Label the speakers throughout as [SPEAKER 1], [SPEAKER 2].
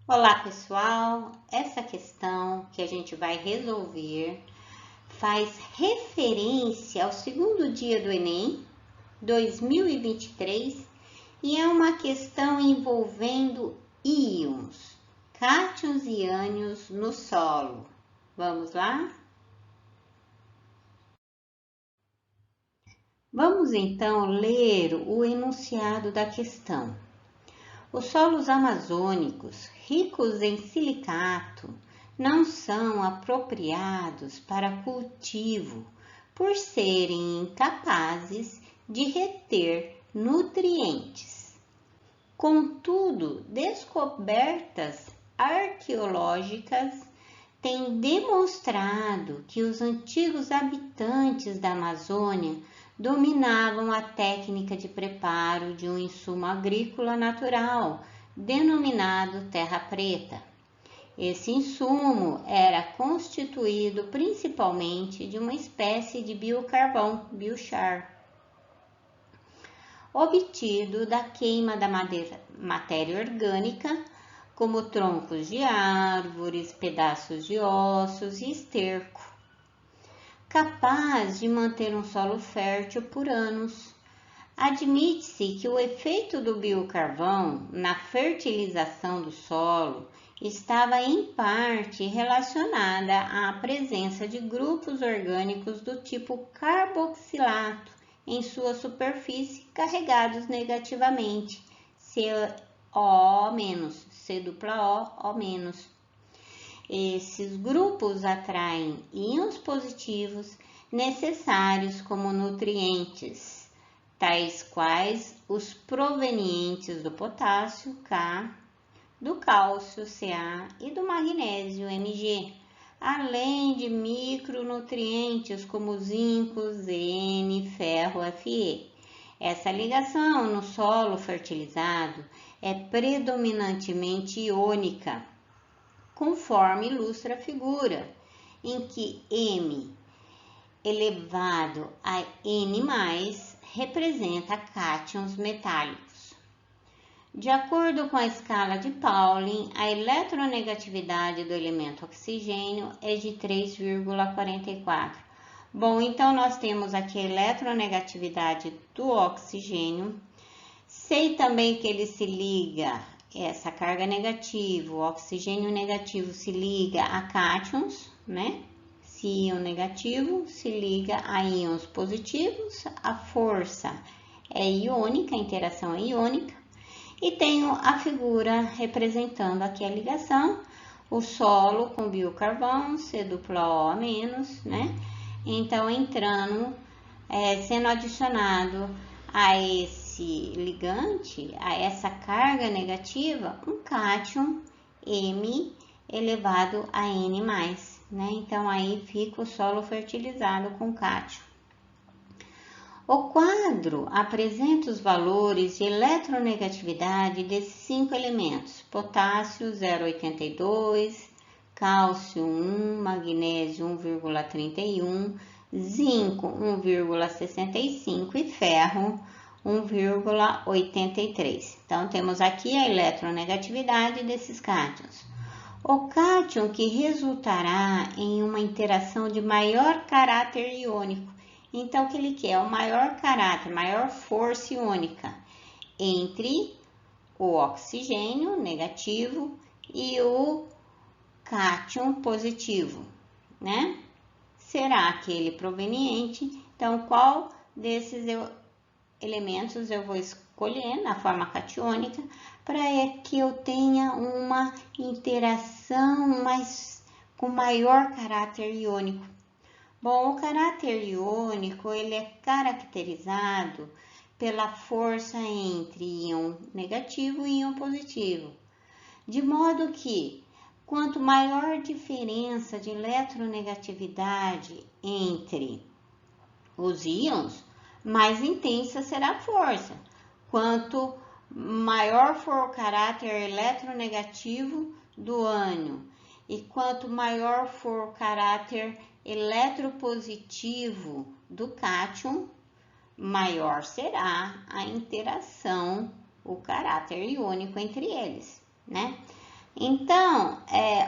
[SPEAKER 1] Olá, pessoal! Essa questão que a gente vai resolver faz referência ao segundo dia do Enem 2023 e é uma questão envolvendo íons, cátions e ânions no solo. Vamos lá? Vamos então ler o enunciado da questão. Os solos amazônicos, ricos em silicato, não são apropriados para cultivo por serem incapazes de reter nutrientes. Contudo, descobertas arqueológicas têm demonstrado que os antigos habitantes da Amazônia dominavam a técnica de preparo de um insumo agrícola natural, denominado terra preta. Esse insumo era constituído principalmente de uma espécie de biocarvão, biochar, obtido da queima da matéria orgânica, como troncos de árvores, pedaços de ossos e esterco, capaz de manter um solo fértil por anos. Admite-se que o efeito do biocarvão na fertilização do solo estava em parte relacionada à presença de grupos orgânicos do tipo carboxilato em sua superfície carregados negativamente, CO-, C-O-O-. Esses grupos atraem íons positivos necessários como nutrientes, tais quais os provenientes do potássio, K, do cálcio, Ca, e do magnésio, Mg, além de micronutrientes como zinco, Zn, ferro, Fe. Essa ligação no solo fertilizado é predominantemente iônica, conforme ilustra a figura, em que M elevado a N+, representa cátions metálicos. De acordo com a escala de Pauling, a eletronegatividade do elemento oxigênio é de 3,44. Bom, então nós temos aqui a eletronegatividade do oxigênio. Sei também que ele se liga, essa carga negativa, o oxigênio negativo se liga a cátions, né? Se íon negativo se liga a íons positivos, a força é iônica, a interação é iônica. E tenho a figura representando aqui a ligação, o solo com biocarvão, C+O-, né? Então, sendo adicionado a esse ligante, a essa carga negativa, um cátion M elevado a N+, né? Então, aí fica o solo fertilizado com cátion. O quadro apresenta os valores de eletronegatividade desses 5 elementos: potássio 0,82, cálcio 1, magnésio 1,31, zinco 1,65 e ferro 1,83. Então, temos aqui a eletronegatividade desses cátions. O cátion que resultará em uma interação de maior caráter iônico. Então, o que ele quer é o maior caráter, maior força iônica entre o oxigênio negativo e o cátion positivo, né? Será aquele proveniente. Então, qual desses elementos eu vou escolher na forma catiônica para que eu tenha uma interação com maior caráter iônico? Bom, o caráter iônico ele é caracterizado pela força entre íon negativo e íon positivo, de modo que quanto maior a diferença de eletronegatividade entre os íons, mais intensa será a força. Quanto maior for o caráter eletronegativo do ânion e quanto maior for o caráter eletropositivo do cátion, maior será a interação, o caráter iônico entre eles, né? Então,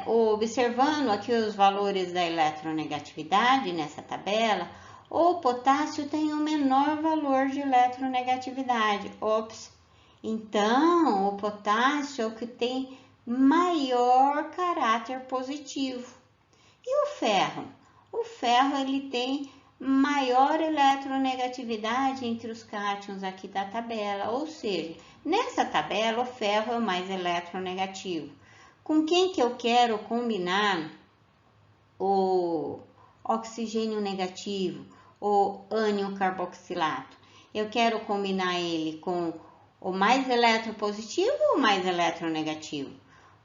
[SPEAKER 1] observando aqui os valores da eletronegatividade nessa tabela, o potássio tem o menor valor de eletronegatividade. Ops! Então, o potássio é o que tem maior caráter positivo. E o ferro? O ferro ele tem maior eletronegatividade entre os cátions aqui da tabela, ou seja, nessa tabela o ferro é o mais eletronegativo. Com quem que eu quero combinar o oxigênio negativo, o ânion carboxilato? Eu quero combinar ele com o mais eletropositivo ou o mais eletronegativo?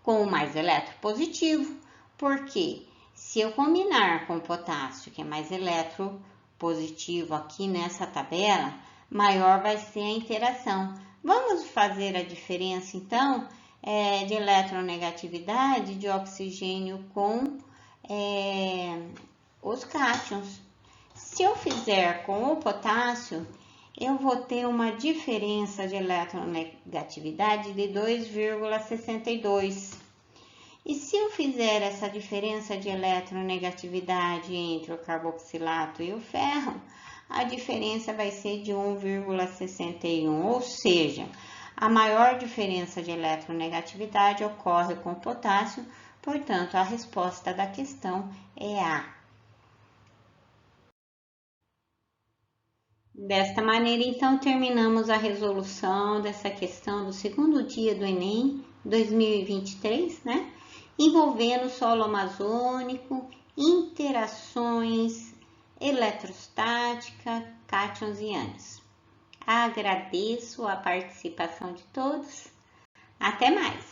[SPEAKER 1] Com o mais eletropositivo. Por quê? Se eu combinar com o potássio, que é mais eletropositivo aqui nessa tabela, maior vai ser a interação. Vamos fazer a diferença, então, de eletronegatividade de oxigênio com os cátions. Se eu fizer com o potássio, eu vou ter uma diferença de eletronegatividade de 2,62. E se eu fizer essa diferença de eletronegatividade entre o carboxilato e o ferro, a diferença vai ser de 1,61, ou seja, a maior diferença de eletronegatividade ocorre com o potássio, portanto, a resposta da questão é A. Desta maneira, então, terminamos a resolução dessa questão do segundo dia do Enem 2023, né? Envolvendo solo amazônico, interações eletrostática, cátions e ânions. Agradeço a participação de todos. Até mais!